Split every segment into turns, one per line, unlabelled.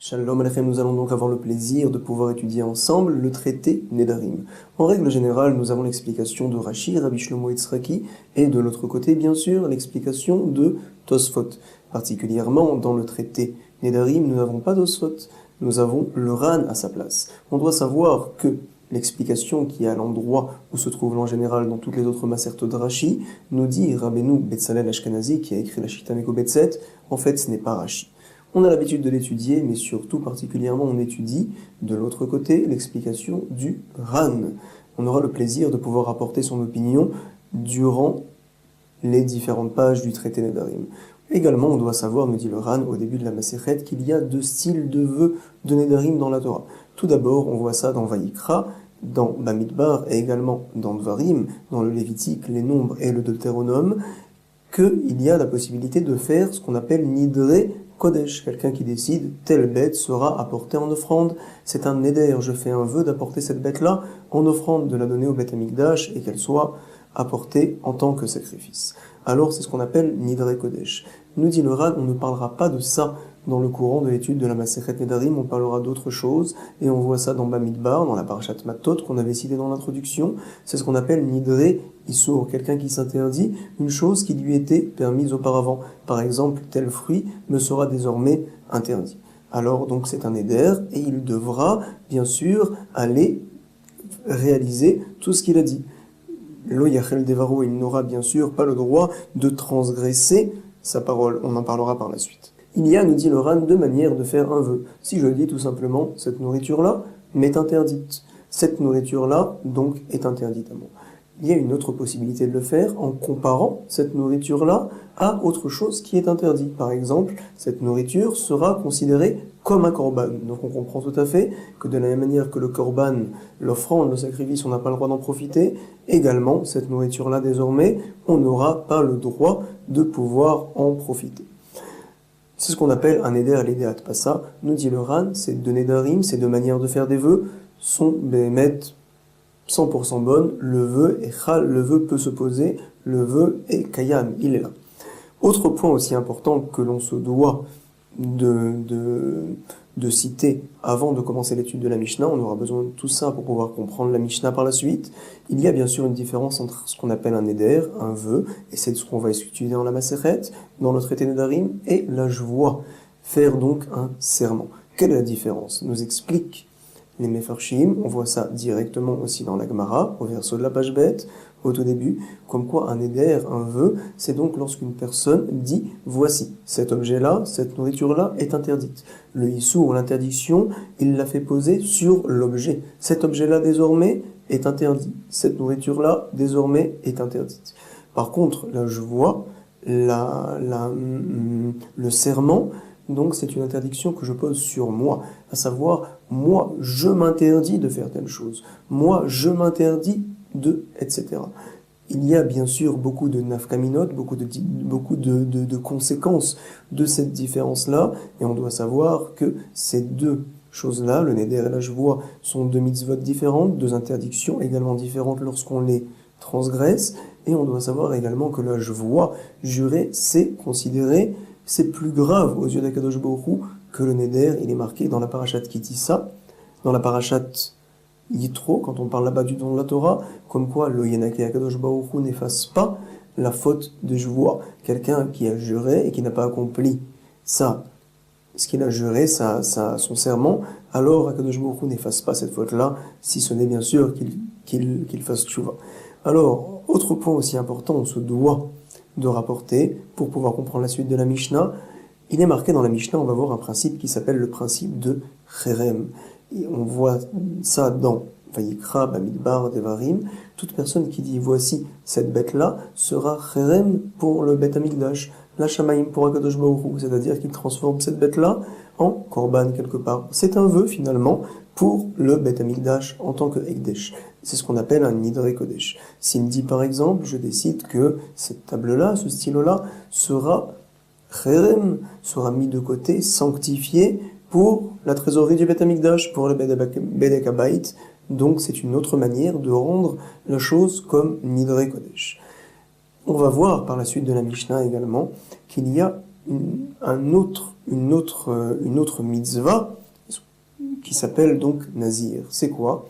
Shalom Alechem, nous allons donc avoir le plaisir de pouvoir étudier ensemble le traité Nedarim. En règle générale, nous avons l'explication de Rashi, Rabbi Shlomo Yitzhaki, et de l'autre côté, bien sûr, l'explication de Tosfot. Particulièrement dans le traité Nedarim, nous n'avons pas Tosfot, nous avons le Ran à sa place. On doit savoir que l'explication qui est à l'endroit où se trouve l'en général dans toutes les autres masertot de Rashi, nous dit Rabbeinu Betzalel Ashkenazi, qui a écrit la Shita Meko Betzet, en fait ce n'est pas Rashi. On a l'habitude de l'étudier, mais surtout particulièrement on étudie de l'autre côté l'explication du Ran. On aura le plaisir de pouvoir apporter son opinion durant les différentes pages du traité Nedarim. Également, on doit savoir, nous dit le Ran au début de la Masechet, qu'il y a deux styles de vœux de Nedarim dans la Torah. Tout d'abord, on voit ça dans Vayikra, dans Bamidbar et également dans Dvarim, dans le Lévitique, les Nombres et le Deutéronome, qu'il y a la possibilité de faire ce qu'on appelle Nidre Kodesh, quelqu'un qui décide, telle bête sera apportée en offrande. C'est un neder, je fais un vœu d'apporter cette bête-là en offrande, de la donner au Beth Amikdash et qu'elle soit apportée en tant que sacrifice. Alors c'est ce qu'on appelle Nidre Kodesh. Nous dit le Ran, on ne parlera pas de ça dans le courant de l'étude de la Masechet Nedarim, on parlera d'autre chose, et on voit ça dans Bamidbar, dans la Parashat Matot qu'on avait cité dans l'introduction. C'est ce qu'on appelle Nidre Issour, quelqu'un qui s'interdit une chose qui lui était permise auparavant. Par exemple, tel fruit me sera désormais interdit. Alors donc c'est un éder, et il devra bien sûr aller réaliser tout ce qu'il a dit. Lo yachel devaro, il n'aura bien sûr pas le droit de transgresser sa parole, on en parlera par la suite. Il y a, nous dit le Ran, deux manières de faire un vœu. Si je dis tout simplement, cette nourriture-là m'est interdite. Cette nourriture-là, donc, est interdite à moi. Il y a une autre possibilité de le faire en comparant cette nourriture-là à autre chose qui est interdite. Par exemple, cette nourriture sera considérée comme un korban. Donc on comprend tout à fait que de la même manière que le korban, l'offrande, le sacrifice, on n'a pas le droit d'en profiter, également, cette nourriture-là, désormais, on n'aura pas le droit de pouvoir en profiter. C'est ce qu'on appelle un éder à l'éder pas ça. Nous dit le Ran, ces deux nedarim, ces deux manières de faire des vœux, sont bémet 100% bonnes. Le vœu est chal, le vœu peut se poser, le vœu est kayam, il est là. Autre point aussi important que l'on se doit de citer avant de commencer l'étude de la Mishnah, on aura besoin de tout ça pour pouvoir comprendre la Mishnah par la suite. Il y a bien sûr une différence entre ce qu'on appelle un éder, un vœu, et c'est ce qu'on va étudier dans la Masechet, dans le traité Nedarim, et la Jvoa, faire donc un serment. Quelle est la différence? Nous explique les Mefarshim, on voit ça directement aussi dans la Gemara, au verso de la page bête, au tout début, comme quoi un éder, un vœu, c'est donc lorsqu'une personne dit « voici, cet objet-là, cette nourriture-là est interdite ». Le issou ou l'interdiction, il l'a fait poser sur l'objet. Cet objet-là, désormais, est interdit. Cette nourriture-là, désormais, est interdite. Par contre, là, je vois le serment, donc c'est une interdiction que je pose sur moi, à savoir, moi, je m'interdis de faire telle chose. Moi, je m'interdis de, etc. Il y a bien sûr beaucoup de nafkaminot, beaucoup de conséquences de cette différence-là, et on doit savoir que ces deux choses-là, le neder et la jvoa, sont deux mitzvot différentes, deux interdictions également différentes lorsqu'on les transgresse, et on doit savoir également que la jvoa, jurer, c'est considéré, c'est plus grave aux yeux d'Akadosh Baruch Hu que le neder. Il est marqué dans la parashat Kitissa, dans la parashat Yitro, quand on parle là-bas du don de la Torah, comme quoi le Yenake Akadosh Baruch Hu n'efface pas la faute de jvoa. Quelqu'un qui a juré et qui n'a pas accompli ça, ce qu'il a juré, son serment, alors Akadosh Baruch Hu n'efface pas cette faute-là, si ce n'est bien sûr qu'il fasse tshuva. Alors, autre point aussi important, on se doit de rapporter, pour pouvoir comprendre la suite de la Mishnah, il est marqué dans la Mishnah, on va voir un principe qui s'appelle le principe de Cherem. Et on voit ça dans Vayikra, Bamidbar, Devarim. Toute personne qui dit voici cette bête-là sera Cherem pour le Beth Amikdash, la Shamaim pour Akadosh Baruch Hu, c'est-à-dire qu'il transforme cette bête-là en korban quelque part. C'est un vœu finalement pour le Beth Amikdash en tant que Ekdesh. C'est ce qu'on appelle un Nidre Kodesh. S'il me dit par exemple, je décide que cette table-là, ce stylo-là, sera Cherem, sera mis de côté, sanctifié pour la trésorerie du Beth Amikdash, pour le Bedek Habayit. Donc c'est une autre manière de rendre la chose comme Nidre Kodesh. On va voir par la suite de la Mishnah également qu'il y a une autre mitzvah qui s'appelle donc Nazir. C'est quoi?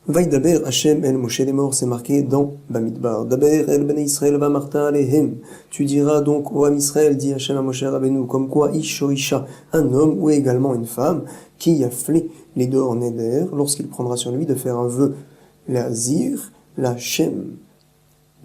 Vaïdaber Hashem el Moshe les morts, c'est marqué dans Bamidbar. Daber el Bnei Israël va marta alehem. Tu diras donc au Am Israël, dit Hashem à Moshe Rabbeinu, comme quoi Ish ou Isha, un homme ou également une femme, qui a fait les dehors neder, lorsqu'il prendra sur lui de faire un vœu, l'azir, la Hashem.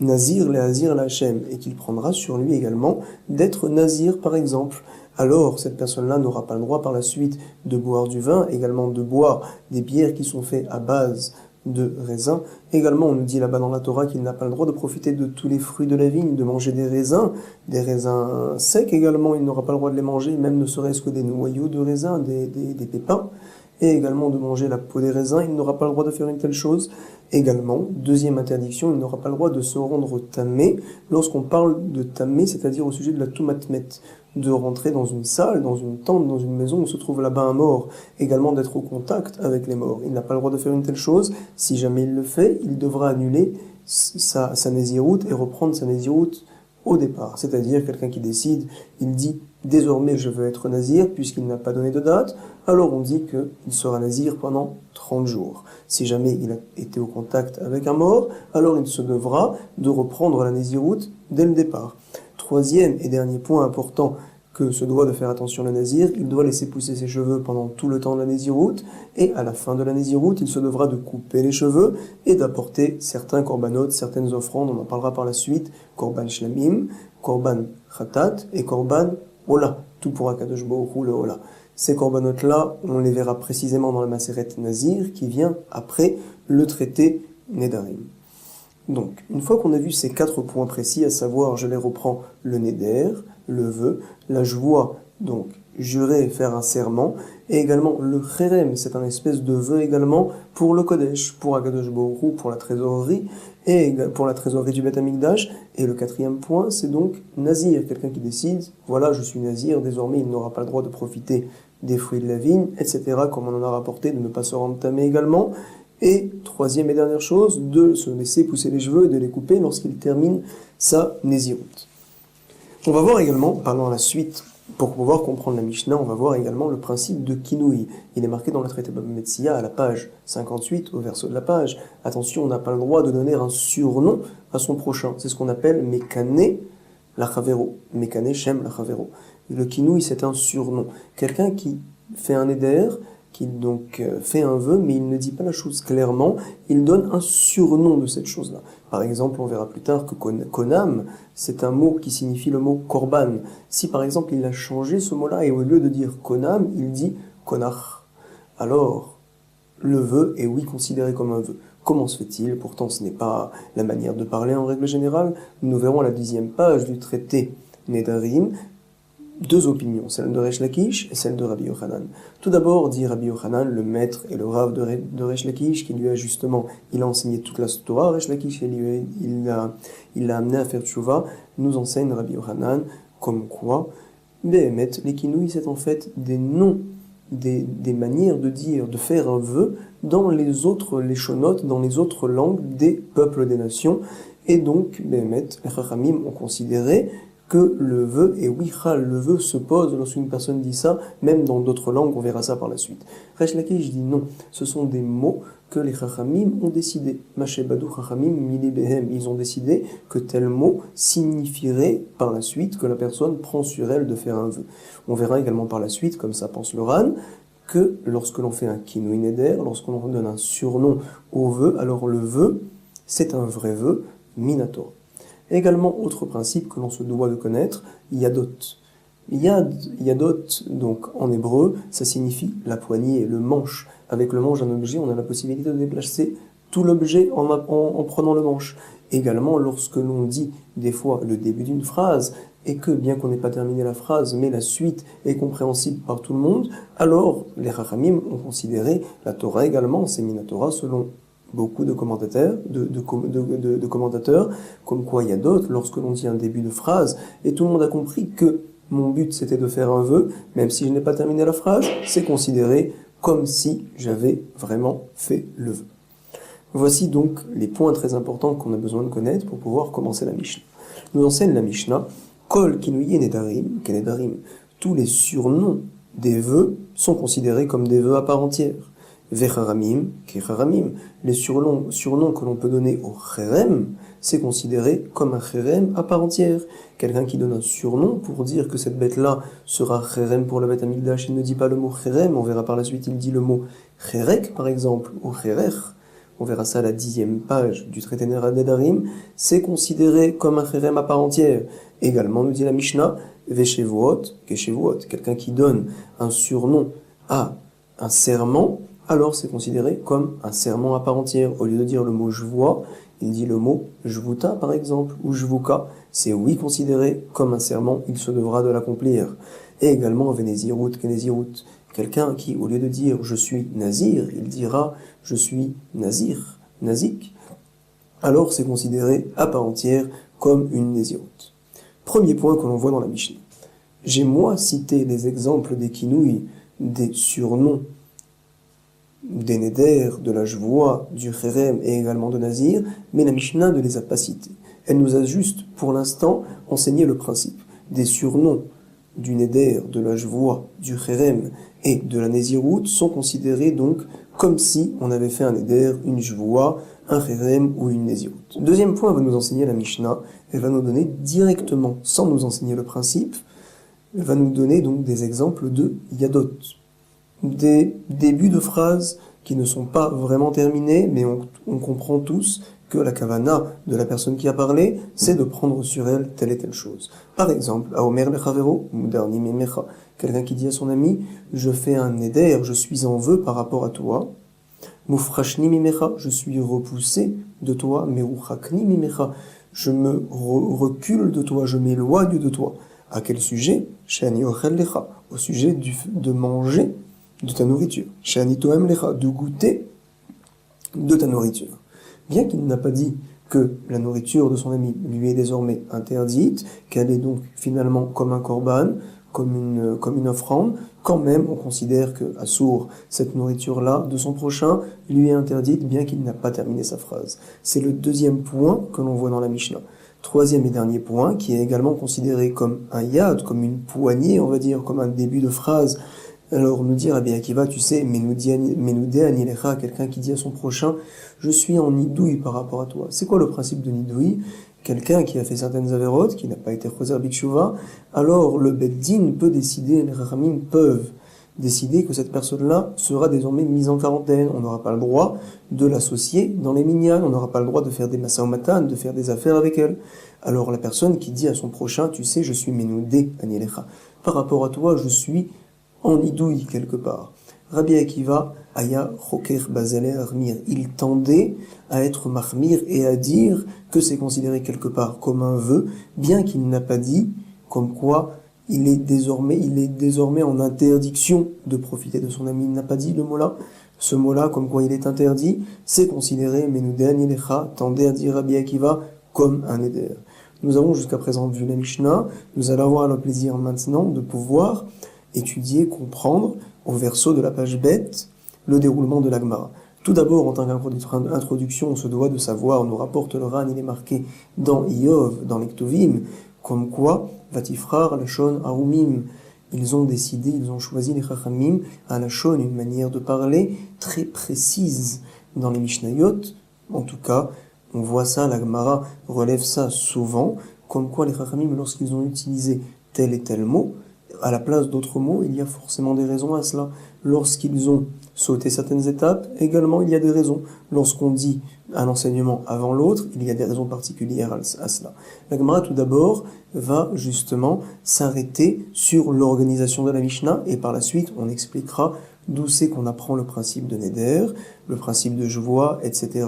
Nazir, l'azir, la Hashem, et qu'il prendra sur lui également d'être nazir par exemple. Alors, cette personne-là n'aura pas le droit par la suite de boire du vin, également de boire des bières qui sont faites à base de raisins. Également, on nous dit là-bas dans la Torah qu'il n'a pas le droit de profiter de tous les fruits de la vigne, de manger des raisins secs également, il n'aura pas le droit de les manger, même ne serait-ce que des noyaux de raisins, des pépins, et également de manger la peau des raisins, il n'aura pas le droit de faire une telle chose. Également, deuxième interdiction, il n'aura pas le droit de se rendre tamé. Lorsqu'on parle de tamé, c'est-à-dire au sujet de la toumatmet, de rentrer dans une salle, dans une tente, dans une maison où se trouve là-bas un mort, également d'être au contact avec les morts. Il n'a pas le droit de faire une telle chose. Si jamais il le fait, il devra annuler sa nésiroute et reprendre sa nésiroute au départ. C'est-à-dire quelqu'un qui décide, il dit « désormais je veux être nazir » puisqu'il n'a pas donné de date, alors on dit qu'il sera nazir pendant 30 jours. Si jamais il a été au contact avec un mort, alors il se devra de reprendre la nésiroute dès le départ. Troisième et dernier point important que se doit de faire attention le nazir, il doit laisser pousser ses cheveux pendant tout le temps de la nésiroute, et à la fin de la nésiroute, il se devra de couper les cheveux et d'apporter certains korbanot, certaines offrandes, on en parlera par la suite, korban shlamim, korban khatat et korban ola, tout pour Akadosh Baruch Hu, le ola. Ces corbanotes-là, on les verra précisément dans la Maseret Nazir, qui vient après le traité Nedarim. Donc, une fois qu'on a vu ces 4 points précis, à savoir, je les reprends, le Neder, le vœu, la joie, donc jurer, faire un serment, et également le Cherem, c'est un espèce de vœu également pour le Kodesh, pour Akadosh Baruch Hu, pour la trésorerie, et pour la trésorerie du Beth Amikdash. Et le 4e point, c'est donc Nazir, quelqu'un qui décide, voilà, je suis Nazir, désormais il n'aura pas le droit de profiter des fruits de la vigne, etc., comme on en a rapporté, de ne pas se rendre tamé également. Et 3e et dernière chose, de se laisser pousser les cheveux et de les couper lorsqu'il termine sa nésiroute. On va voir également, parlant à la suite, pour pouvoir comprendre la Mishnah, on va voir également le principe de Kinouï. Il est marqué dans le traité Baba Metzia à la page 58, au verso de la page. Attention, on n'a pas le droit de donner un surnom à son prochain. C'est ce qu'on appelle Mekane Lachavero. Mekane Shem Lachavero. Le Kinouï, c'est un surnom. Quelqu'un qui fait un éder, qui donc fait un vœu, mais il ne dit pas la chose clairement, il donne un surnom de cette chose-là. Par exemple, on verra plus tard que konam, c'est un mot qui signifie le mot korban. Si par exemple il a changé ce mot-là, et au lieu de dire konam, il dit konach, alors le vœu est oui considéré comme un vœu. Comment se fait-il? Pourtant ce n'est pas la manière de parler en règle générale. Nous verrons à la 10e page du traité Nedarim, 2 opinions, celle de Resh Lakish et celle de Rabbi Yochanan. Tout d'abord, dit Rabbi Yochanan, le maître et le rav de Resh Lakish, qui lui a justement, il a enseigné toute la Torah, Resh Lakish, et il l'a amené à faire tchouva, nous enseigne Rabbi Yochanan, comme quoi, Behemet, les kinouïs, c'est en fait des noms, des manières de dire, de faire un vœu dans les autres leshonotes, dans les autres langues des peuples des nations, et donc, Behemet, les Chachamim ont considéré que le vœu est wichal, le vœu se pose lorsqu'une personne dit ça, même dans d'autres langues, on verra ça par la suite. Resh Lakish dit non, ce sont des mots que les Chachamim ont décidé. Mashebadou Chachamim mili behem, ils ont décidé que tel mot signifierait par la suite que la personne prend sur elle de faire un vœu. On verra également par la suite, comme ça pense le Ran, que lorsque l'on fait un kinouï neder, lorsqu'on donne un surnom au vœu, alors le vœu, c'est un vrai vœu, minator. Également, autre principe que l'on se doit de connaître, yadot. Yadot, donc en hébreu, ça signifie la poignée, le manche. Avec le manche d'un objet, on a la possibilité de déplacer tout l'objet en prenant le manche. Également, lorsque l'on dit des fois le début d'une phrase, et que bien qu'on n'ait pas terminé la phrase, mais la suite est compréhensible par tout le monde, alors les Chachamim ont considéré la Torah également, c'est Minatora selon beaucoup de commentateurs, de commentateurs, comme quoi il y a d'autres, lorsque l'on dit un début de phrase, et tout le monde a compris que mon but c'était de faire un vœu, même si je n'ai pas terminé la phrase, c'est considéré comme si j'avais vraiment fait le vœu. Voici donc les points très importants qu'on a besoin de connaître pour pouvoir commencer la Mishnah. Nous enseigne la Mishnah, Kol kinuye nedarim, kenedarim, tous les surnoms des vœux sont considérés comme des vœux à part entière. Vecharamim, kecharamim, les surnoms que l'on peut donner au cherem, c'est considéré comme un cherem à part entière. Quelqu'un qui donne un surnom pour dire que cette bête-là sera cherem pour la bête Amigdash, il ne dit pas le mot cherem, on verra par la suite, il dit le mot cherek par exemple, ou cherech, on verra ça à la 10e page du traité Nedarim, c'est considéré comme un cherem à part entière. Également, nous dit la Mishnah, Veshevuot, Keshevuot, quelqu'un qui donne un surnom à un serment, alors c'est considéré comme un serment à part entière. Au lieu de dire le mot je vois, il dit le mot jvuta par exemple, ou jvuka, c'est oui considéré comme un serment, il se devra de l'accomplir. Et également Venezirut, Kenezirut, quelqu'un qui au lieu de dire je suis nazir, il dira je suis nazir, nazik, alors c'est considéré à part entière comme une nézirut. Premier point que l'on voit dans la Mishnah. J'ai moi cité des exemples des kinouilles, des surnoms, des néder, de la jvoie, du cherem et également de nazir, mais la Mishnah ne les a pas cités. Elle nous a juste, pour l'instant, enseigné le principe. Des surnoms du néder, de la jvoie, du cherem et de la nézirut sont considérés donc comme si on avait fait un néder, une jvoie, un cherem ou une nézirut. Deuxième point va nous enseigner la Mishnah, elle va nous donner directement, sans nous enseigner le principe, elle va nous donner donc des exemples de yadot, des débuts de phrases qui ne sont pas vraiment terminés, mais on comprend tous que la kavana de la personne qui a parlé, c'est de prendre sur elle telle et telle chose. Par exemple, Aomer lechavero, mudarni memecha, quelqu'un qui dit à son ami, je fais un neder, je suis en vœu par rapport à toi. Mufrashni mimecha, je suis repoussé de toi. Meruchakni mimecha, je me recule de toi, je m'éloigne de toi. À quel sujet? Shani ochel lecha, au sujet de manger de ta nourriture. Shani toem lecha, de goûter de ta nourriture. Bien qu'il n'a pas dit que la nourriture de son ami lui est désormais interdite, qu'elle est donc finalement comme un korban, comme une offrande, quand même on considère que Assour, cette nourriture-là de son prochain, lui est interdite bien qu'il n'a pas terminé sa phrase. C'est le deuxième point que l'on voit dans la Mishnah. Troisième et dernier point, qui est également considéré comme un yad, comme une poignée, on va dire, comme un début de phrase. Alors nous dit Rabbi Akiva, tu sais, Menoudé Anilecha, quelqu'un qui dit à son prochain, je suis en nidouille par rapport à toi. C'est quoi le principe de nidouille? Quelqu'un qui a fait certaines avérotes, qui n'a pas été choser b'tshuva, alors le beddin peut décider, les rachamim peuvent décider que cette personne-là sera désormais mise en quarantaine. On n'aura pas le droit de l'associer dans les minyan, on n'aura pas le droit de faire des masaomatan, de faire des affaires avec elle. Alors la personne qui dit à son prochain, tu sais, je suis Menoudé Anilecha. Par rapport à toi, je suis en idouille quelque part. Rabbi Akiva, Aya Choker Bazele Armir, il tendait à être marmir et à dire que c'est considéré quelque part comme un vœu, bien qu'il n'a pas dit comme quoi il est désormais en interdiction de profiter de son ami. Il n'a pas dit le mot-là. Ce mot-là, comme quoi il est interdit, c'est considéré, Menoudé Anilecha, tendait à dire Rabbi Akiva comme un éder. Nous avons jusqu'à présent vu la Mishnah, nous allons avoir le plaisir maintenant de pouvoir étudier, comprendre, au verso de la page bête, le déroulement de la Gemara. Tout d'abord, en tant qu'introduction, on se doit de savoir, nous rapporte le Ran, il est marqué dans Iyov, dans les Ktuvim, comme quoi, Vatifrar, Lachon, Arumim, ils ont décidé, ils ont choisi les Chachamim, à Lachon, une manière de parler très précise dans les Mishnayot. En tout cas, on voit ça, la Gemara relève ça souvent, comme quoi les Chachamim, lorsqu'ils ont utilisé tel et tel mot, à la place d'autres mots, il y a forcément des raisons à cela. Lorsqu'ils ont sauté certaines étapes, également il y a des raisons. Lorsqu'on dit un enseignement avant l'autre, il y a des raisons particulières à cela. La Gemara, tout d'abord, va justement s'arrêter sur l'organisation de la Mishnah, et par la suite, on expliquera d'où c'est qu'on apprend le principe de Neder, le principe de Jvoa, etc.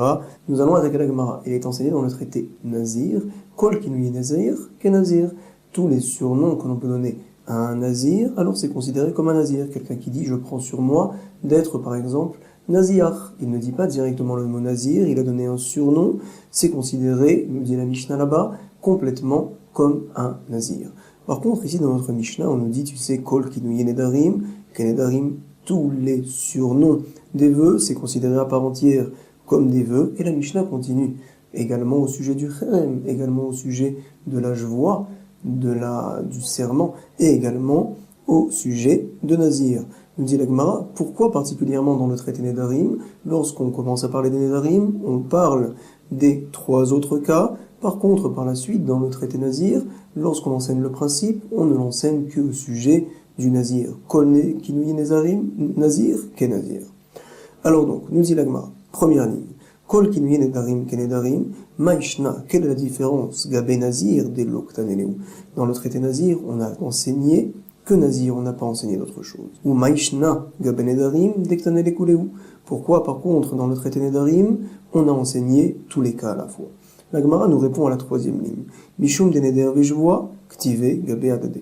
Nous allons attaquer la Gemara. Il est enseigné dans le traité Nazir, Kol Kinui Nazir, Kenazir. Tous les surnoms que l'on peut donner à un nazir, alors c'est considéré comme un nazir. Quelqu'un qui dit, je prends sur moi d'être, par exemple, nazir. Il ne dit pas directement le mot nazir, il a donné un surnom, c'est considéré, nous dit la Mishnah là-bas, complètement comme un nazir. Par contre, ici dans notre Mishnah, on nous dit, tu sais, kol kinouye nedarim, kenedarim, tous les surnoms des vœux, c'est considéré à part entière comme des vœux, et la Mishnah continue également au sujet du cherem, également au sujet de la jvoa, du serment et également au sujet de Nazir. Nous dit la Gemara, pourquoi particulièrement dans le traité Nedarim, lorsqu'on commence à parler des Nedarim, on parle des 3 autres cas. Par contre, par la suite, dans le traité Nazir, lorsqu'on enseigne le principe, on ne l'enseigne qu'au sujet du Nazir. Kol kinouye Nedarim, Nazir, ke Nazir. Alors donc, nous dit la Gemara, première ligne. Kol kinouye Nedarim, ke Nedarim, maishna, quelle est la différence Gabé Nazir, des Loktaneleu. Dans le traité Nazir, on a enseigné que Nazir, on n'a pas enseigné d'autre chose. Ou Maishna Gabe Nedarim Dektanele Kuleu. Pourquoi, par contre, dans le traité Nedarim, on a enseigné tous les cas à la fois. La Gemara nous répond à la 3e ligne. Mishum de Neder Vejvoa Ktive Gabe Adade.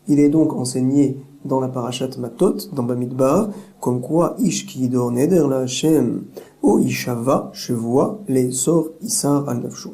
Il est donc enseigné dans la parashat Matot, dans Bamidbar, comme quoi Ish Kidor Neder la Hashem O Ishava Shevoa Les Sor Isar al Nafsho.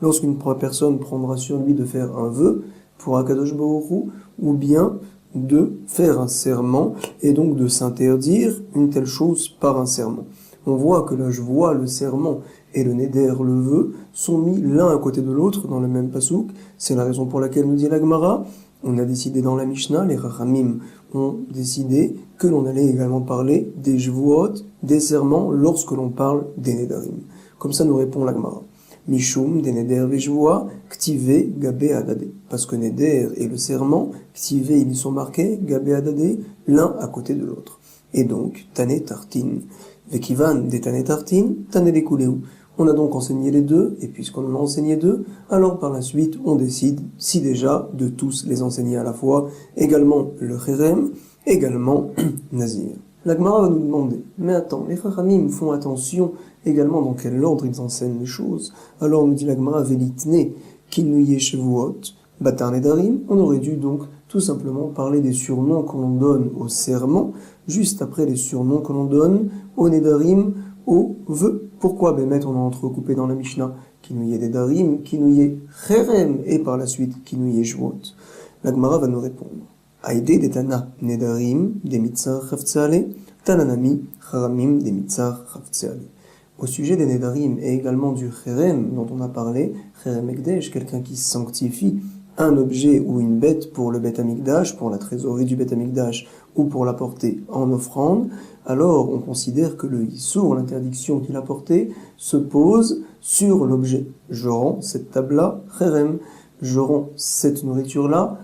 Lorsqu'une personne prendra sur lui de faire un vœu pour Akadosh Baruch Hu, ou bien de faire un serment et donc de s'interdire une telle chose par un serment. On voit que là, je vois le serment et le neder, le vœu, sont mis l'un à côté de l'autre dans le même pasouk. C'est la raison pour laquelle nous dit la Gemara. On a décidé dans la Mishnah, les Rachamim ont décidé que l'on allait également parler des Jvuot, des serments, lorsque l'on parle des Nedarim. Comme ça nous répond la Gemara. Mishum, des neder vejvoa, ktive, gabé adade. Parce que neder et le serment, ktive, ils y sont marqués, gabé adade, l'un à côté de l'autre. Et donc, tane tartin. Vekivan, des tane tartin, tane lekuleu. On a donc enseigné les deux, et puisqu'on en a enseigné 2, alors par la suite, on décide, si déjà, de tous les enseigner à la fois, également le cherem, également Nazir. La Gemara va nous demander, mais attends, les Chachamim font attention également dans quel ordre ils enseignent les choses. Alors nous dit la Gemara, Velitne, Kinouye Shevuot, Batar Nedarim, on aurait dû donc tout simplement parler des surnoms que l'on donne au serment, juste après les surnoms que l'on donne au Nedarim, au vœu. Pourquoi Bémet on a entrecoupé dans la Mishnah Kinouye Nedarim, Kinouye Cherem, et par la suite Kinouye Shevuot. La Gemara va nous répondre. Aïdé des Tana Nedarim, des Mitzar Chavtseale, Tananami, Charamim, des Mitzar Chavtseale. Au sujet des Nedarim et également du Cherem dont on a parlé, Cherem Ekdesh, quelqu'un qui sanctifie un objet ou une bête pour le Beth Amikdash, pour la trésorerie du Beth Amikdash, ou pour l'apporter en offrande, alors on considère que le Issour, l'interdiction qu'il a portée, se pose sur l'objet. Je rends cette table-là, Cherem, je rends cette nourriture-là,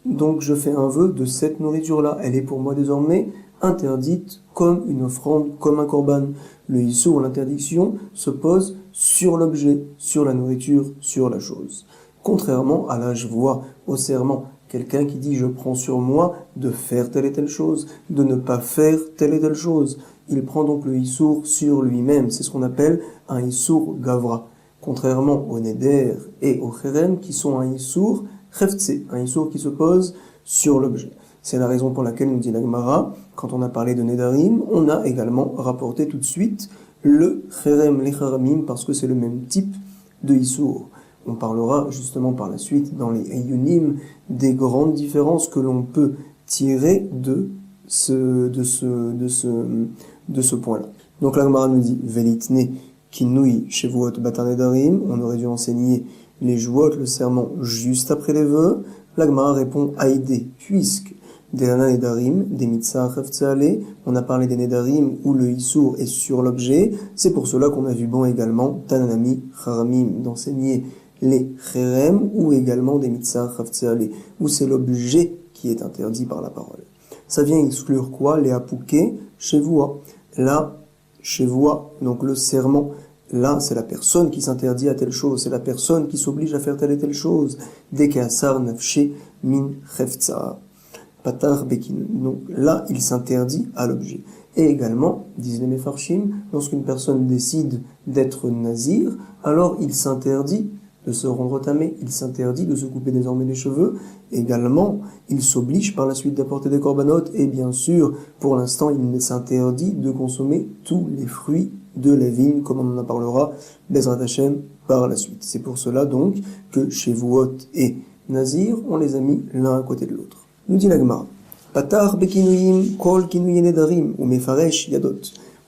donc je fais un vœu de cette nourriture-là. Elle est pour moi désormais interdite comme une offrande, comme un korban. Le issour, l'interdiction, se pose sur l'objet, sur la nourriture, sur la chose. Contrairement à la jvoa, au serment, quelqu'un qui dit je prends sur moi de faire telle et telle chose, de ne pas faire telle et telle chose. Il prend donc le issour sur lui-même. C'est ce qu'on appelle un issour gavra. Contrairement au neder et au cherem qui sont un issour Cheftse, un issour qui se pose sur l'objet. C'est la raison pour laquelle nous dit la Gemara, quand on a parlé de Nedarim, on a également rapporté tout de suite le Cherem, les Charamim, parce que c'est le même type de issour. On parlera justement par la suite dans les Eyunim des grandes différences que l'on peut tirer de ce point-là. Donc la Gemara nous dit Velitne kinui shevuot batar nedarim, on aurait dû enseigner les jouot, le serment, juste après les vœux. La Gemara répond Aïdé, puisque des Nana Nedarim, des Mitzah Chavtseale, on a parlé des Nedarim où le Issour est sur l'objet, c'est pour cela qu'on a vu bon également Tananami, Charamim, d'enseigner les Cherem ou également des Mitzah Chavtseale, où c'est l'objet qui est interdit par la parole. Ça vient exclure quoi? Les Apouké, Shevoa. Là, Shevoa, donc le serment. Là, c'est la personne qui s'interdit à telle chose, c'est la personne qui s'oblige à faire telle et telle chose. Dès qu'Asar nafshe min chefza, patar bekin. Donc là, il s'interdit à l'objet. Et également, disent les Mefarshim, lorsqu'une personne décide d'être nazir, alors il s'interdit de se rendre tamé, il s'interdit de se couper désormais les cheveux. Également, il s'oblige par la suite d'apporter des corbanotes, et bien sûr, pour l'instant, il s'interdit de consommer tous les fruits de la vigne, comme on en parlera, Bezrat Hashem, par la suite. C'est pour cela donc que Shevuot et Nazir, on les a mis l'un à côté de l'autre. Nous dit la Gemara, Patar bekinuyim, kol kinuye nedarim, ou mefaresh yadot.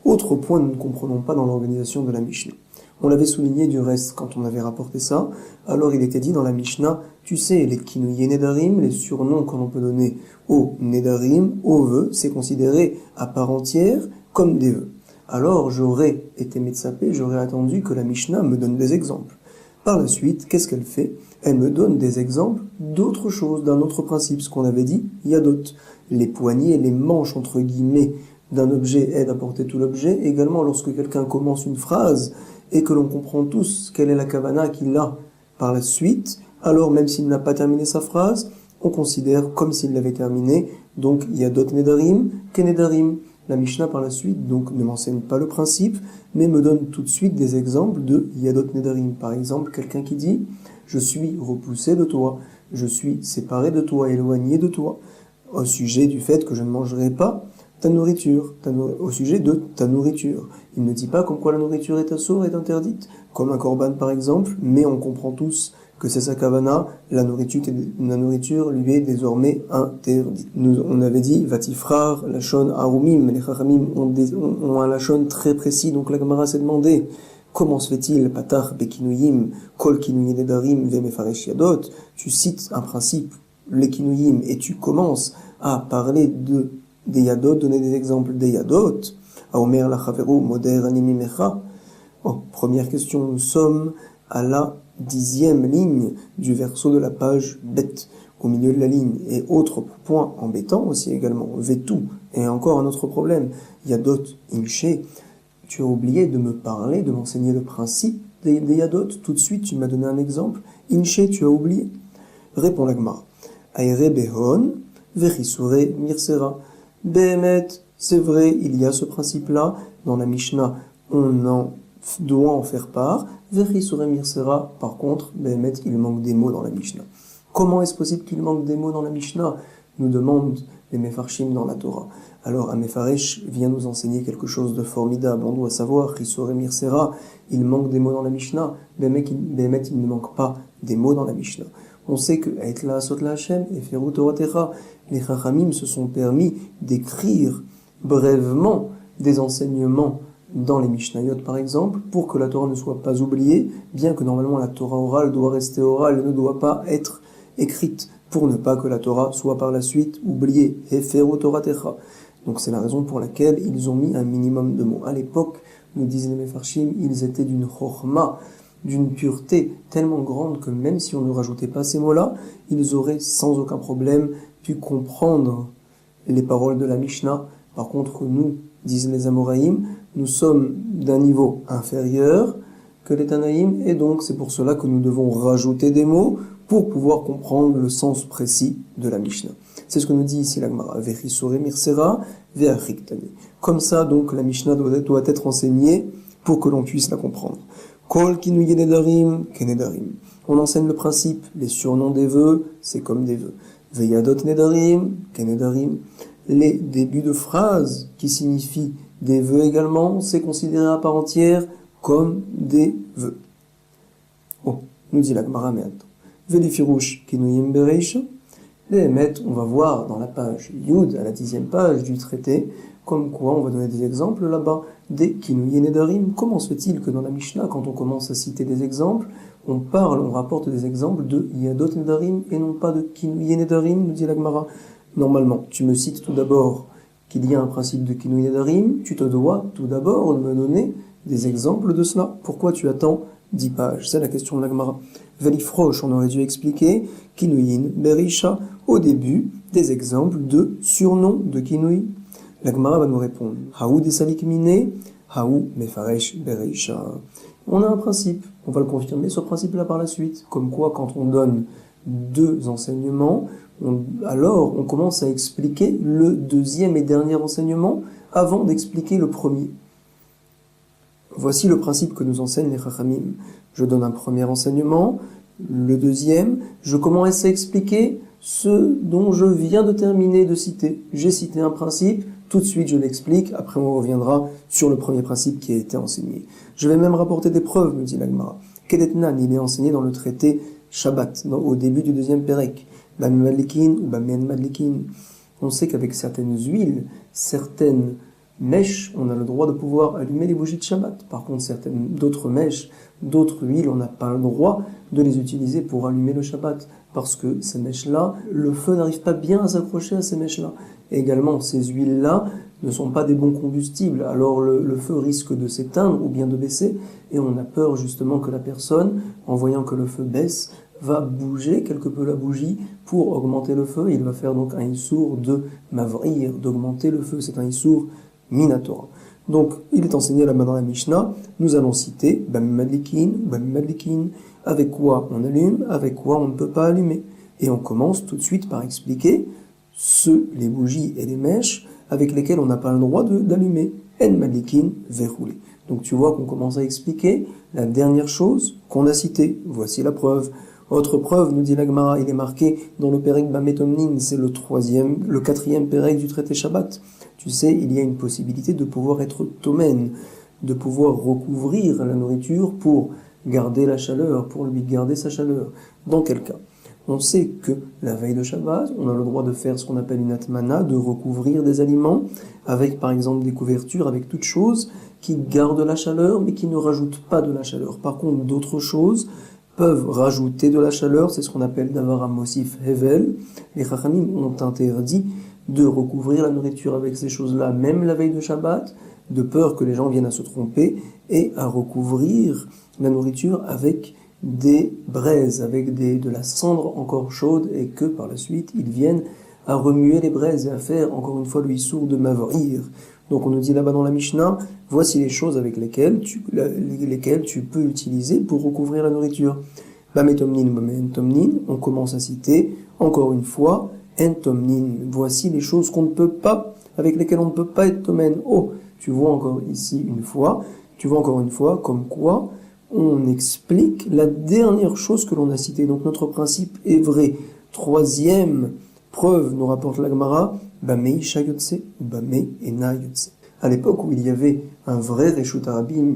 Autre point que nous ne comprenons pas dans l'organisation de la Mishnah. On l'avait souligné du reste quand on avait rapporté ça. Alors il était dit dans la Mishnah, tu sais, les kinouye nedarim, les surnoms que l'on peut donner aux nedarim, aux vœux, c'est considéré à part entière comme des vœux. Alors j'aurais été métsapé, j'aurais attendu que la Mishnah me donne des exemples. Par la suite, qu'est-ce qu'elle fait? Elle me donne des exemples d'autres choses, d'un autre principe, ce qu'on avait dit, yadot. Les poignées, les manches, entre guillemets, d'un objet aident à porter tout l'objet. Également, lorsque quelqu'un commence une phrase et que l'on comprend tous quelle est la kavana qu'il a par la suite, alors même s'il n'a pas terminé sa phrase, on considère comme s'il l'avait terminé. Donc, yadot nedarim, kenedarim. La Mishnah par la suite donc ne m'enseigne pas le principe, mais me donne tout de suite des exemples de yadot nedarim. Par exemple, quelqu'un qui dit « Je suis repoussé de toi, je suis séparé de toi, éloigné de toi », au sujet du fait que je ne mangerai pas ta nourriture, au sujet de ta nourriture. Il ne dit pas comme quoi la nourriture est assour, est interdite, comme un korban par exemple, mais on comprend tous que c'est sa kavana, la nourriture lui est désormais interdite. On avait dit, vatifrar, lachon arumim, les chachamim ont un lachon très précis, donc la Gemara s'est demandé, comment se fait-il, patar bekinuyim, kol kinuyi nedarim, vemefaresh yadot, tu cites un principe, les kinuyim, et tu commences à parler des yadot, donner des exemples des yadot, aomer la chaveru, moder animimecha. Première question, nous sommes à la 10e ligne du verso de la page bête, au milieu de la ligne. Et autre point embêtant aussi également, vetou, et encore un autre problème, yadot imche, tu as oublié de me parler, de m'enseigner le principe des yadot, tout de suite tu m'as donné un exemple, imche tu as oublié. Répond la Gemara, aere behon, vechisure mirsera. Behemet, c'est vrai, il y a ce principe-là, dans la Mishnah, on doit en faire part. Vechisure mirsera, par contre, Behemet, il manque des mots dans la Mishnah. Comment est-ce possible qu'il manque des mots dans la Mishnah? Nous demandent les Mefarshim dans la Torah. Alors, un Mefaresh vient nous enseigner quelque chose de formidable. On doit savoir, Chisore mirsera, il manque des mots dans la Mishnah. Behemet, il ne manque pas des mots dans la Mishnah. On sait que Aetla Asot la Hashem et Feru Toratecha, les Chachamim se sont permis d'écrire brièvement des enseignements dans les Mishnayot par exemple, pour que la Torah ne soit pas oubliée, bien que normalement la Torah orale doit rester orale et ne doit pas être écrite, pour ne pas que la Torah soit par la suite oubliée. Feru Toratecha. Donc c'est la raison pour laquelle ils ont mis un minimum de mots. À l'époque, nous disent les Mefarshim, ils étaient d'une chorma, d'une pureté tellement grande que même si on ne rajoutait pas ces mots-là, ils auraient sans aucun problème pu comprendre les paroles de la Mishnah. Par contre, nous, disent les Amoraïm, nous sommes d'un niveau inférieur que les Tanaïm, et donc c'est pour cela que nous devons rajouter des mots pour pouvoir comprendre le sens précis de la Mishnah. C'est ce que nous dit ici la Gemara, Vechisore mirsera, ve'achiktane. Comme ça, donc, la Mishnah doit être enseignée pour que l'on puisse la comprendre. Kol kinuye nedarim, kenedarim. On enseigne le principe, les surnoms des vœux, c'est comme des vœux. Veyadot nedarim, kenedarim. Les débuts de phrases qui signifient des vœux également, c'est considéré à part entière comme des vœux. Nous dit la Gemara, mais attends. Velifirouche kinuyim bereisha. Les émet, on va voir dans la page Yud, à la 10e page du traité, comme quoi on va donner des exemples là-bas, des kinuye nedarim. Comment se fait-il que dans la Mishnah, quand on commence à citer des exemples, on rapporte des exemples de yadot nedarim et non pas de kinuye nedarim, nous dit la Gemara. Normalement, tu me cites tout d'abord qu'il y a un principe de kinuye nedarim, tu te dois tout d'abord de me donner des exemples de cela. Pourquoi tu attends 10 pages? C'est la question de la Gemara. Velifroche, on aurait dû expliquer kinuyin berisha, au début, des exemples de surnoms de kinouï. La Gemara va nous répondre Haou desalik mine, haou mefaresh berisha. On a un principe, on va le confirmer ce principe-là par la suite. Comme quoi, quand on donne deux enseignements, alors on commence à expliquer le deuxième et dernier enseignement avant d'expliquer le premier. Voici le principe que nous enseignent les Chachamim. Je donne un premier enseignement, le deuxième, je commence à expliquer ce dont je viens de terminer de citer. J'ai cité un principe, tout de suite je l'explique, après on reviendra sur le premier principe qui a été enseigné. Je vais même rapporter des preuves, me dit la Gemara. Kedetnan, il est enseigné dans le traité Shabbat, au début du deuxième Pérec. Bam Madlikin ou Bam Madlikin. On sait qu'avec certaines huiles, certaines mèches, on a le droit de pouvoir allumer les bougies de Shabbat. Par contre, d'autres mèches, d'autres huiles, on n'a pas le droit de les utiliser pour allumer le Shabbat. Parce que ces mèches-là, le feu n'arrive pas bien à s'accrocher à ces mèches-là. Et également, ces huiles-là ne sont pas des bons combustibles. Alors le feu risque de s'éteindre ou bien de baisser. Et on a peur justement que la personne, en voyant que le feu baisse, va bouger quelque peu la bougie pour augmenter le feu. Il va faire donc un issour de mavrir, d'augmenter le feu. C'est un issour minatora. Donc, il est enseigné là-bas dans la Mishnah. Nous allons citer Bam Madlikin, avec quoi on allume, avec quoi on ne peut pas allumer. Et on commence tout de suite par expliquer les bougies et les mèches avec lesquelles on n'a pas le droit d'allumer. En Madlikin verroulé. Donc tu vois qu'on commence à expliquer la dernière chose qu'on a citée. Voici la preuve. Autre preuve, nous dit la Gemara, il est marqué dans le Perek Bametomnin, c'est le 4e Perek du traité Shabbat. Tu sais, il y a une possibilité de pouvoir être tomen, de pouvoir recouvrir la nourriture pour garder la chaleur, pour lui garder sa chaleur. Dans quel cas? On sait que la veille de Shabbat, on a le droit de faire ce qu'on appelle une atmana, de recouvrir des aliments avec par exemple des couvertures, avec toutes choses qui gardent la chaleur mais qui ne rajoutent pas de la chaleur. Par contre, d'autres choses peuvent rajouter de la chaleur, c'est ce qu'on appelle d'avoir un mosif hevel. Les Chachamim ont interdit de recouvrir la nourriture avec ces choses-là, même la veille de Shabbat, de peur que les gens viennent à se tromper, et à recouvrir la nourriture avec des braises, avec de la cendre encore chaude, et que par la suite ils viennent à remuer les braises et à faire encore une fois le issour de mavrir. Donc on nous dit là-bas dans la Mishnah, voici les choses avec lesquelles tu peux utiliser pour recouvrir la nourriture. Bametomnin, entomnin, on commence à citer encore une fois entomnin. Voici les choses qu'on ne peut pas, avec lesquelles on ne peut pas être tomen. Oh, tu vois encore une fois comme quoi on explique la dernière chose que l'on a citée. Donc notre principe est vrai. 3e preuve, nous rapporte la Gemara, Bamei Shayotse ou Bamei Ena Yotse. À l'époque où il y avait un vrai Reshut Harabim,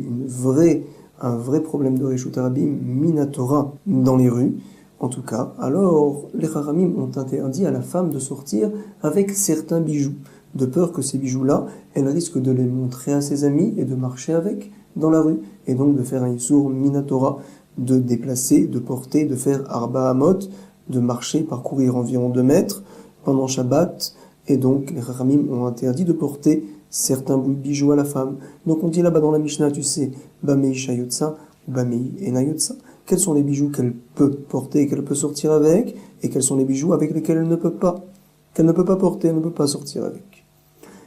un vrai problème de Reshut Harabim, Minatora, dans les rues, en tout cas, alors les Chachamim ont interdit à la femme de sortir avec certains bijoux, de peur que ces bijoux-là, elle risque de les montrer à ses amis et de marcher avec dans la rue, et donc de faire un Issour Minatora, de déplacer, de porter, de faire Arba Hamot, de marcher, parcourir environ 2 mètres pendant Shabbat, et donc les Chachamim ont interdit de porter certains bijoux à la femme. Donc on dit là-bas dans la Mishnah, tu sais, Bamei Shayotsa ou Bamei Enayotsa, quels sont les bijoux qu'elle peut porter et qu'elle peut sortir avec, et quels sont les bijoux avec lesquels elle ne peut pas porter, elle ne peut pas sortir avec.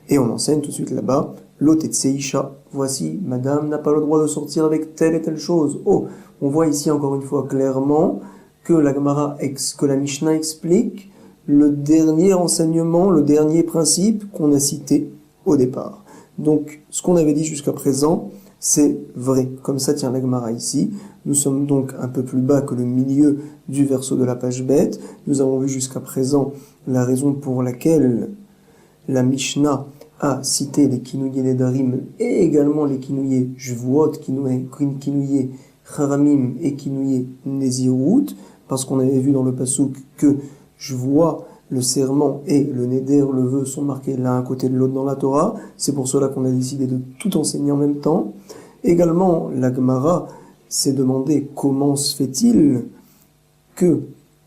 Et on enseigne tout de suite là-bas, Lotetseisha, voici, madame n'a pas le droit de sortir avec telle et telle chose. Oh, on voit ici encore une fois clairement que la Mishnah explique le dernier enseignement, le dernier principe qu'on a cité au départ. Donc, ce qu'on avait dit jusqu'à présent, c'est vrai. Comme ça tient la Gemara ici. Nous sommes donc un peu plus bas que le milieu du verso de la page bête. Nous avons vu jusqu'à présent la raison pour laquelle la Mishnah a cité les kinouye nedarim et également les kinouye jvuot, kinouye charamim et kinouye nezirut, parce qu'on avait vu dans le pasuk que jvoa, le serment et le neder, le vœu, sont marqués l'un à côté de l'autre dans la Torah. C'est pour cela qu'on a décidé de tout enseigner en même temps. Également, la Gemara s'est demandé comment se fait-il que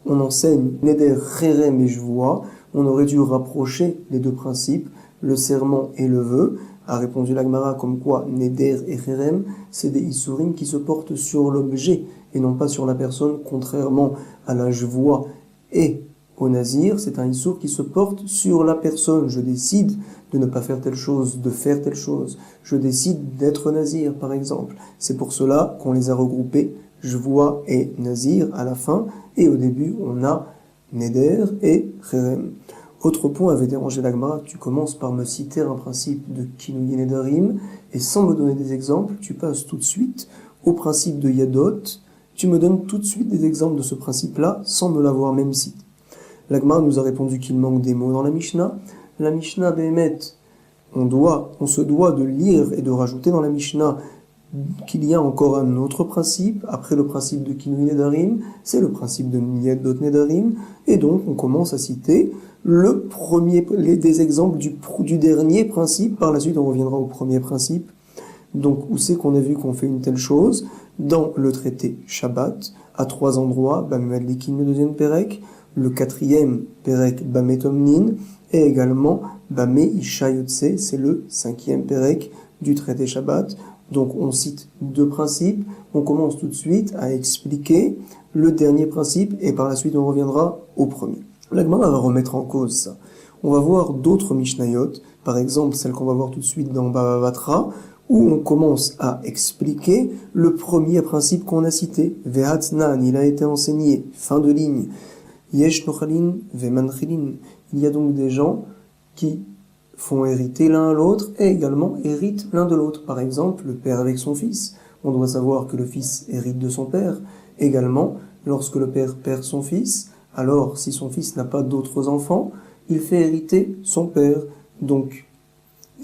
on enseigne neder, cherem et jvoa. On aurait dû rapprocher les deux principes, le serment et le vœu. A répondu la Gemara comme quoi neder et cherem, c'est des isurim qui se portent sur l'objet et non pas sur la personne, contrairement à la jvoa et au nazir, c'est un issour qui se porte sur la personne. Je décide de ne pas faire telle chose, de faire telle chose. Je décide d'être nazir, par exemple. C'est pour cela qu'on les a regroupés, jvoa et nazir, à la fin. Et au début, on a neder et cherem. Autre point avait dérangé la Gemara, tu commences par me citer un principe de kinouye nedarim, et sans me donner des exemples, tu passes tout de suite au principe de yadot. Tu me donnes tout de suite des exemples de ce principe-là, sans me l'avoir même cité. La Gemara nous a répondu qu'il manque des mots dans la Mishnah. La Mishnah Behemet, on se doit de lire et de rajouter dans la Mishnah qu'il y a encore un autre principe, après le principe de Kinui Nedarim, c'est le principe de Niyadot Nedarim, et donc on commence à citer des exemples du dernier principe, par la suite on reviendra au premier principe, donc où c'est qu'on a vu qu'on fait une telle chose, dans le traité Shabbat, à 3 endroits, Bamedlikin le deuxième Perek, le 4e Perek Bametomnin, et également Bame Isha Yotse, c'est le 5e Perek du traité Shabbat. Donc on cite 2 principes, on commence tout de suite à expliquer le dernier principe et par la suite on reviendra au premier. La Gemara va remettre en cause ça. On va voir d'autres Mishnayot, par exemple celle qu'on va voir tout de suite dans Bava Batra, où on commence à expliquer le premier principe qu'on a cité. Vehatnan, il a été enseigné, fin de ligne. Yesh nochalin vemanchilin. Il y a donc des gens qui font hériter l'un à l'autre et également héritent l'un de l'autre. Par exemple, le père avec son fils. On doit savoir que le fils hérite de son père. Également, lorsque le père perd son fils, alors si son fils n'a pas d'autres enfants, il fait hériter son père. Donc,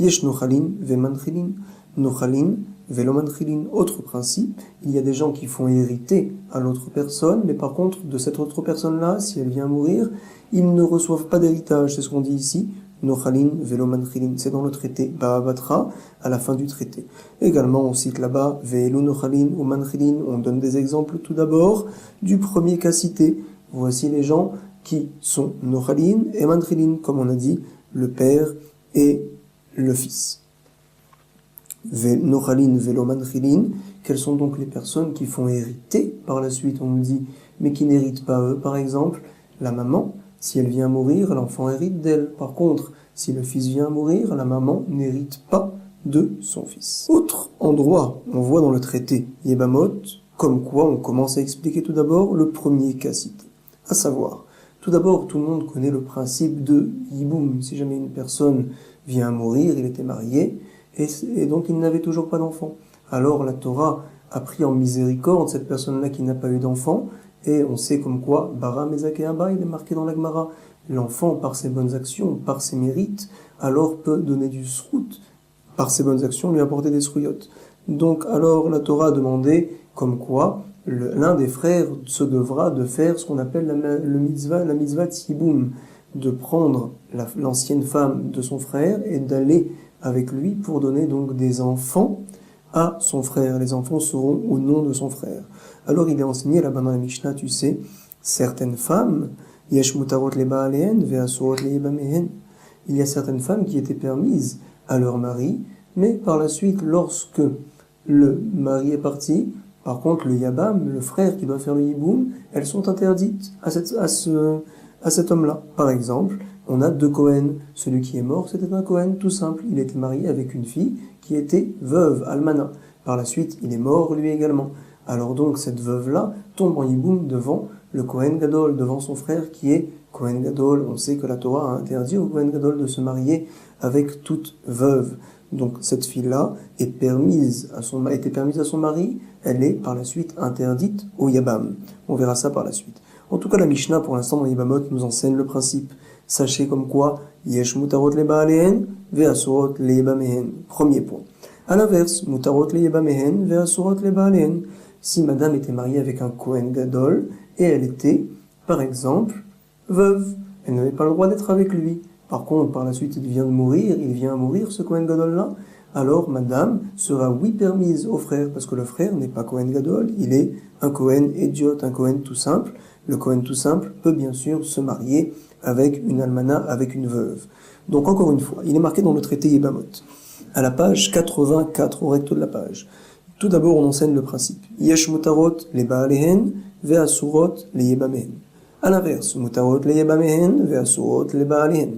yesh nochalin vemanchilin. Nochalin velomanchilin. Autre principe, il y a des gens qui font hériter à l'autre personne, mais par contre, de cette autre personne-là, si elle vient mourir, ils ne reçoivent pas d'héritage. C'est ce qu'on dit ici. Nochalin velomanchilin, c'est dans le traité Ba'abatra, à la fin du traité. Également, on cite là-bas Ve'elu nochalin ou manchilin. On donne des exemples tout d'abord du premier cas cité. Voici les gens qui sont nochalin et manchilin, comme on a dit, le père et le fils. Nochalin velomanchilin. Quelles sont donc les personnes qui font hériter par la suite, on nous dit, mais qui n'héritent pas eux, par exemple, la maman. Si elle vient mourir, l'enfant hérite d'elle. Par contre, si le fils vient mourir, la maman n'hérite pas de son fils. Autre endroit, on voit dans le traité Yebamot, comme quoi on commence à expliquer tout d'abord le premier cas cité. À savoir, tout d'abord, tout le monde connaît le principe de Yiboum. Si jamais une personne vient mourir, il était marié, et donc il n'avait toujours pas d'enfant. Alors la Torah a pris en miséricorde cette personne-là qui n'a pas eu d'enfant, et on sait comme quoi, Bara Mezake Abba, il est marqué dans la Gemara. L'enfant, par ses bonnes actions, par ses mérites, alors peut donner du srout, par ses bonnes actions, lui apporter des srouillottes. Donc, alors, la Torah a demandé, comme quoi, l'un des frères se devra de faire ce qu'on appelle la mitzvah tziboum, de prendre l'ancienne femme de son frère et d'aller avec lui pour donner donc des enfants à son frère. Les enfants seront au nom de son frère. Alors il est enseigné là-bas dans la Mishnah, tu sais, certaines femmes, yesh mutarot le ba'alehen ve'asurot le yebamehen. Il y a certaines femmes qui étaient permises à leur mari, mais par la suite, lorsque le mari est parti, par contre le yabam, le frère qui doit faire le yiboum, elles sont interdites à cet homme-là. Par exemple, on a 2 Kohen. Celui qui est mort, c'était un Kohen, tout simple. Il était marié avec une fille qui était veuve, almana. Par la suite, il est mort lui également. Alors donc, cette veuve-là tombe en yiboum devant le Kohen Gadol, devant son frère qui est Kohen Gadol. On sait que la Torah a interdit au Kohen Gadol de se marier avec toute veuve. Donc cette fille-là était permise à son mari, elle est par la suite interdite au Yabam. On verra ça par la suite. En tout cas, la Mishnah, pour l'instant, dans Yibamot, nous enseigne le principe. Sachez comme quoi, yesh mutarot le ba'alehen, ve'asurot le yebamehen. Premier point. À l'inverse, mutarot le yebamehen, ve'asurot le ba'alehen. Si madame était mariée avec un Kohen Gadol, et elle était, par exemple, veuve, elle n'avait pas le droit d'être avec lui. Par contre, par la suite, il vient à mourir, ce Kohen Gadol-là, alors madame sera, oui, permise au frère, parce que le frère n'est pas Kohen Gadol, il est un Kohen idiot, un Kohen tout simple. Le Kohen tout simple peut bien sûr se marier avec une almana, avec une veuve. Donc encore une fois, il est marqué dans le traité Yebamot, à la page 84, au recto de la page. Tout d'abord, on enseigne le principe. Yesh mutarot le ba'alehen, ve'asurot le yebamehen. À l'inverse, mutarot le yebamehen, ve'asurot le ba'alehen.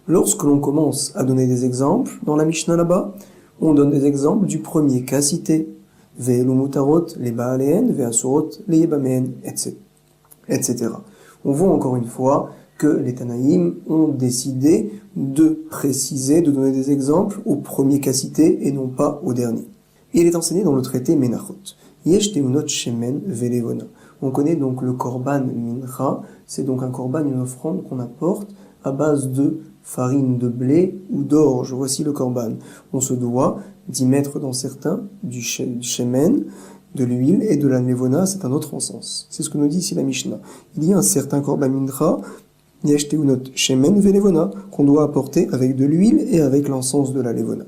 Lorsque l'on commence à donner des exemples, dans la Mishnah là-bas, on donne des exemples du premier cas cité. Ve'elu mutarot le ba'alehen, ve'asurot le yebamehen, etc. On voit encore une fois que les Tanaïm ont décidé de préciser, de donner des exemples au premier cas cité et non pas au dernier. Il est enseigné dans le traité Menachot. Yesh teunot shemen velevona. On connaît donc le korban mincha, c'est donc un korban, une offrande qu'on apporte à base de farine de blé ou d'orge. Voici le korban. On se doit d'y mettre dans certains du shemen, de l'huile, et de la levona, c'est un autre encens. C'est ce que nous dit ici la Mishnah. Il y a un certain korban mincha, yesh teunot shemen velevona, qu'on doit apporter avec de l'huile et avec l'encens de la levona.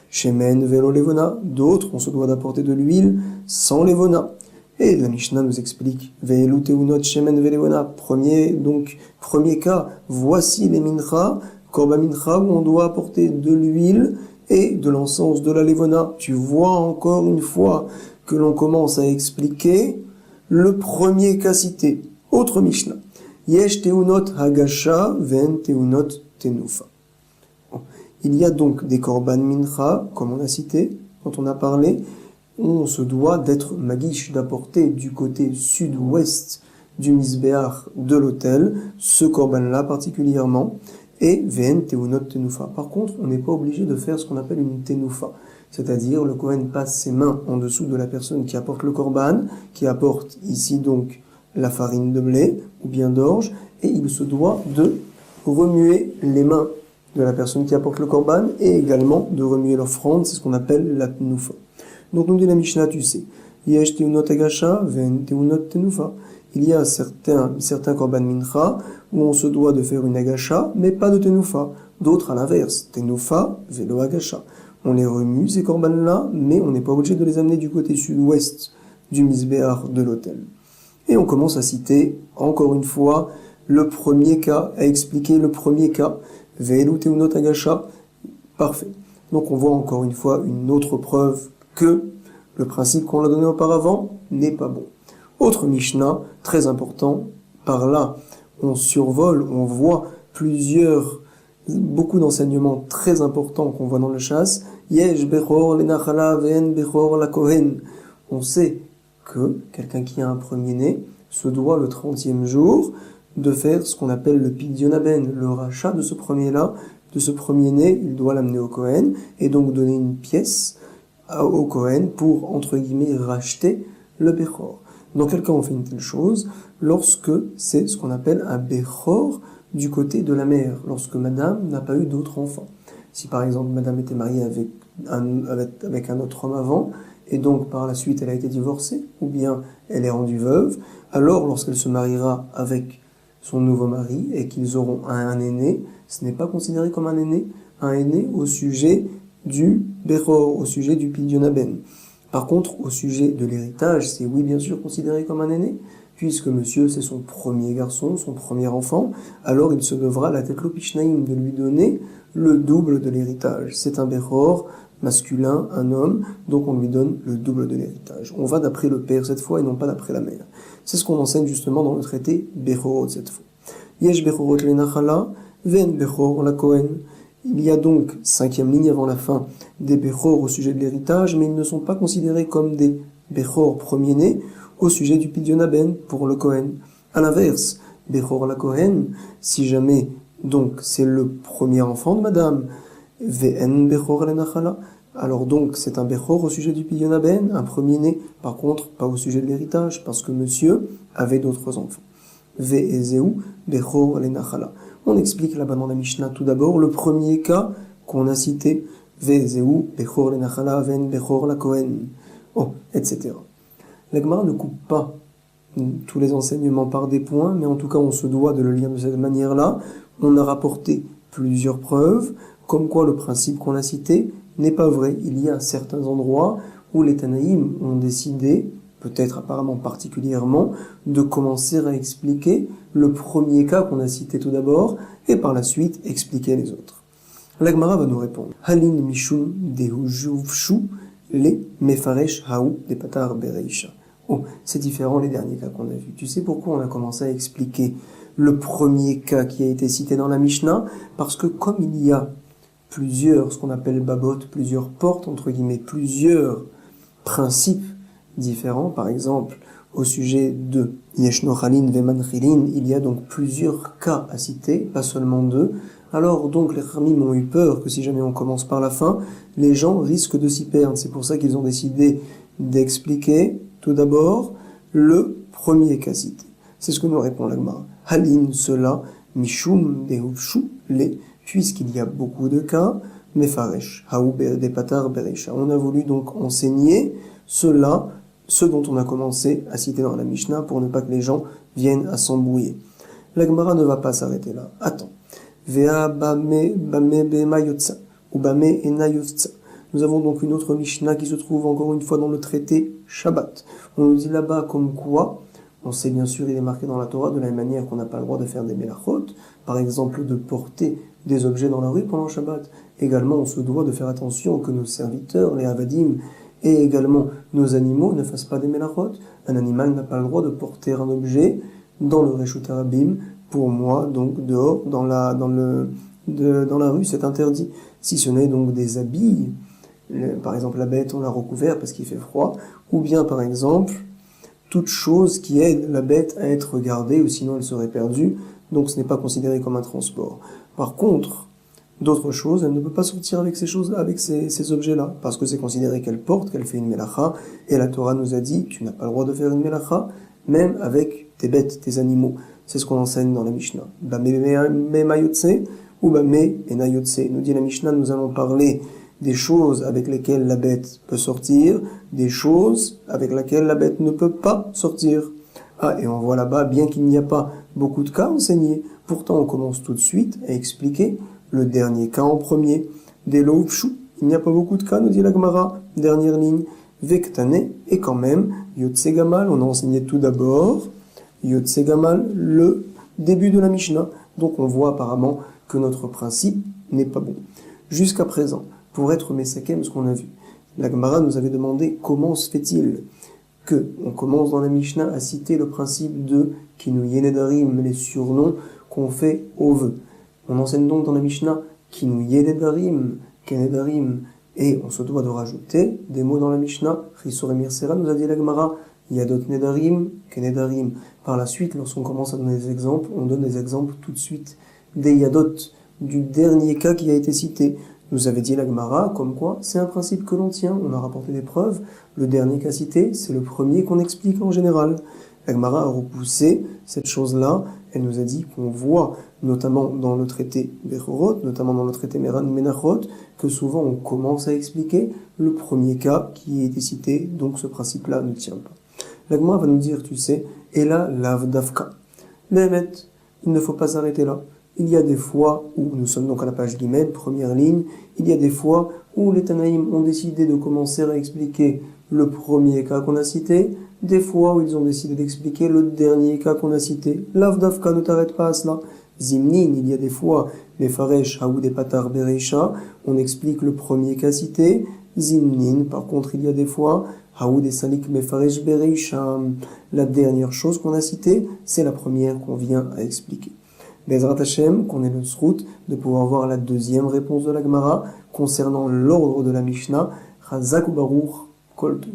Shemen velo levona, d'autres, on se doit d'apporter de l'huile sans levona. Et la Mishnah nous explique, ve'elu teunot shemen velevona, premier cas, voici les mincha, korban mincha, où on doit apporter de l'huile et de l'encens de la levona. Tu vois encore une fois que l'on commence à expliquer le premier cas cité. Autre Mishnah. Yesh teunot hagasha ven teunot tenufa. Il y a donc des korban mincha, comme on a cité, quand on a parlé, on se doit d'être magish, d'apporter du côté sud-ouest du misbéach de l'autel, ce korban-là particulièrement, et ven teunot tenufa. Par contre, on n'est pas obligé de faire ce qu'on appelle une tenufa. C'est-à-dire, le Kohen passe ses mains en dessous de la personne qui apporte le korban, qui apporte ici donc la farine de blé ou bien d'orge, et il se doit de remuer les mains de la personne qui apporte le korban et également de remuer l'offrande, c'est ce qu'on appelle la tenufa. Donc nous dit la Mishnah, tu sais, yesh teunot agasha ven teunot tenufa. Il y a certains korban mincha où on se doit de faire une agasha, mais pas de tenufa. D'autres à l'inverse, tenufa velo agasha. On les remue, ces korban-là, mais on n'est pas obligé de les amener du côté sud-ouest du misbéach de l'autel. Et on commence à citer, encore une fois, le premier cas, à expliquer le premier cas. Ve'elu teunot agasha. Parfait. Donc on voit encore une fois une autre preuve que le principe qu'on a donné auparavant n'est pas bon. Autre Mishnah, très important, par là, on survole, on voit beaucoup d'enseignements très importants qu'on voit dans le chasse. Yesh bechor lenachala ve'en bechor la kohen. On sait que quelqu'un qui a un premier-né se doit le 30e jour de faire ce qu'on appelle le pidyonaben, le rachat de ce premier-né, il doit l'amener au Kohen et donc donner une pièce au Kohen pour, entre guillemets, racheter le bechor. Dans quel cas on fait une telle chose? Lorsque c'est ce qu'on appelle un bechor du côté de la mère, lorsque madame n'a pas eu d'autres enfants. Si par exemple madame était mariée avec un autre homme avant, et donc par la suite elle a été divorcée, ou bien elle est rendue veuve, alors lorsqu'elle se mariera avec son nouveau mari et qu'ils auront un aîné, ce n'est pas considéré comme un aîné au sujet du bechor, au sujet du pidyonaben. Par contre, au sujet de l'héritage, c'est oui bien sûr considéré comme un aîné, puisque monsieur c'est son premier garçon, son premier enfant, alors il se devra la tête l'opishnaïm de lui donner le double de l'héritage. C'est un bechor masculin, un homme, donc on lui donne le double de l'héritage. On va d'après le père cette fois et non pas d'après la mère. C'est ce qu'on enseigne justement dans le traité Bechorot cette fois. Yesh bechorot lenachala, ven bechor la kohen. Il y a donc, 5e ligne avant la fin, des bechor au sujet de l'héritage, mais ils ne sont pas considérés comme des bechor premier-nés au sujet du pidyonaben pour le kohen. À l'inverse, bechor la kohen, si jamais donc c'est le premier enfant de madame, ve'en bechor lenachala, alors donc c'est un bechor au sujet du pidyonaben, un premier-né, par contre pas au sujet de l'héritage, parce que monsieur avait d'autres enfants. Ve'ezeu bechor lenachala. On explique là-bas dans la Mishnah tout d'abord le premier cas qu'on a cité, ve'ezeu bechor lenachala ve'en bechor la kohen, etc. La Gemara ne coupe pas tous les enseignements par des points, mais en tout cas on se doit de le lire de cette manière-là. On a rapporté plusieurs preuves, comme quoi le principe qu'on a cité n'est pas vrai. Il y a certains endroits où les Tanaïm ont décidé, peut-être apparemment particulièrement, de commencer à expliquer le premier cas qu'on a cité tout d'abord, et par la suite expliquer les autres. La Gemara va nous répondre. Halin mishum dehujuvshu le mefaresh haou de patar bereisha. C'est différent les derniers cas qu'on a vus. Tu sais pourquoi on a commencé à expliquer le premier cas qui a été cité dans la Mishnah? Parce que comme il y a plusieurs, ce qu'on appelle babot, plusieurs portes, entre guillemets, plusieurs principes différents, par exemple, au sujet de Yeshnochalin Vemanchilin, il y a donc plusieurs cas à citer, pas seulement deux. Alors donc les Khamim ont eu peur que si jamais on commence par la fin, les gens risquent de s'y perdre. C'est pour ça qu'ils ont décidé d'expliquer tout d'abord le premier cas cité. C'est ce que nous répond l'Agmara. Halin, cela, Mishum Dehuvshu, les, puisqu'il y a beaucoup de cas, mefaresh, haou des patar bereisha. On a voulu donc enseigner cela, ce dont on a commencé à citer dans la Mishnah pour ne pas que les gens viennent à s'embrouiller. La Gemara ne va pas s'arrêter là. Attends. Vea bame bema yotza, ou bame ena yotza. Nous avons donc une autre Mishnah qui se trouve encore une fois dans le traité Shabbat. On nous dit là-bas comme quoi, on sait bien sûr, il est marqué dans la Torah de la même manière qu'on n'a pas le droit de faire des melachot, par exemple de porter des objets dans la rue pendant Shabbat. Également, on se doit de faire attention que nos serviteurs, les avadim, et également nos animaux ne fassent pas des melachot. Un animal n'a pas le droit de porter un objet dans le Reshut Harabim, pour moi, donc dehors, dans la rue, c'est interdit. Si ce n'est donc des habits, par exemple la bête, on l'a recouvert parce qu'il fait froid, ou bien par exemple, toute chose qui aide la bête à être gardée, ou sinon elle serait perdue, donc ce n'est pas considéré comme un transport. Par contre, d'autres choses, elle ne peut pas sortir avec ces choses-là, avec ces objets-là, parce que c'est considéré qu'elle porte, qu'elle fait une melacha, et la Torah nous a dit, tu n'as pas le droit de faire une melacha, même avec tes bêtes, tes animaux. C'est ce qu'on enseigne dans la Mishnah. Bame mayotse ou bame enayotse. Nous dit la Mishnah, nous allons parler des choses avec lesquelles la bête peut sortir, des choses avec lesquelles la bête ne peut pas sortir. Ah, et on voit là-bas, bien qu'il n'y a pas beaucoup de cas enseignés, pourtant on commence tout de suite à expliquer le dernier cas en premier. Des lovchou, il n'y a pas beaucoup de cas, nous dit la Gemara, dernière ligne. Vektane, et quand même, Yotse Gamal, on a enseigné tout d'abord, Yotse Gamal, le début de la Mishnah. Donc on voit apparemment que notre principe n'est pas bon. Jusqu'à présent, pour être Mesakem, ce qu'on a vu, la Gemara nous avait demandé comment se fait-il que on commence dans la Mishnah à citer le principe de Kinu Yenedarim, les surnoms qu'on fait au vœu. On enseigne donc dans la Mishnah Kinu Yenedarim, Kenedarim, et on se doit de rajouter des mots dans la Mishnah. Chisor et Mirsera nous a dit la Gemara Yadot Nedarim, Kenedarim. Par la suite, lorsqu'on commence à donner des exemples, on donne des exemples tout de suite. Des Yadot, du dernier cas qui a été cité. Nous avait dit la Gemara, comme quoi c'est un principe que l'on tient, on a rapporté des preuves. Le dernier cas cité, c'est le premier qu'on explique en général. La Gemara a repoussé cette chose-là, elle nous a dit qu'on voit, notamment dans le traité Bechorot, notamment dans le traité Menachot, que souvent on commence à expliquer le premier cas qui a été cité, donc ce principe-là ne tient pas. La Gemara va nous dire, tu sais, et là, l'avdavka. Mais il ne faut pas s'arrêter là. Il y a des fois où, nous sommes donc à la page Guimel, première ligne, il y a des fois où les Tanaïm ont décidé de commencer à expliquer le premier cas qu'on a cité, des fois où ils ont décidé d'expliquer le dernier cas qu'on a cité. L'avdavka, ne t'arrête pas à cela. Zimnin, il y a des fois, les faresh, haou des patar bereisha, on explique le premier cas cité. Zimnin, par contre, il y a des fois, haou des salik mefaresh bereisha. La dernière chose qu'on a citée, c'est la première qu'on vient à expliquer. Bezrat Hashem, qu'on ait le srout de pouvoir voir la deuxième réponse de la Gemara concernant l'ordre de la Mishnah. Chazak ou Baruch, Kol Tov.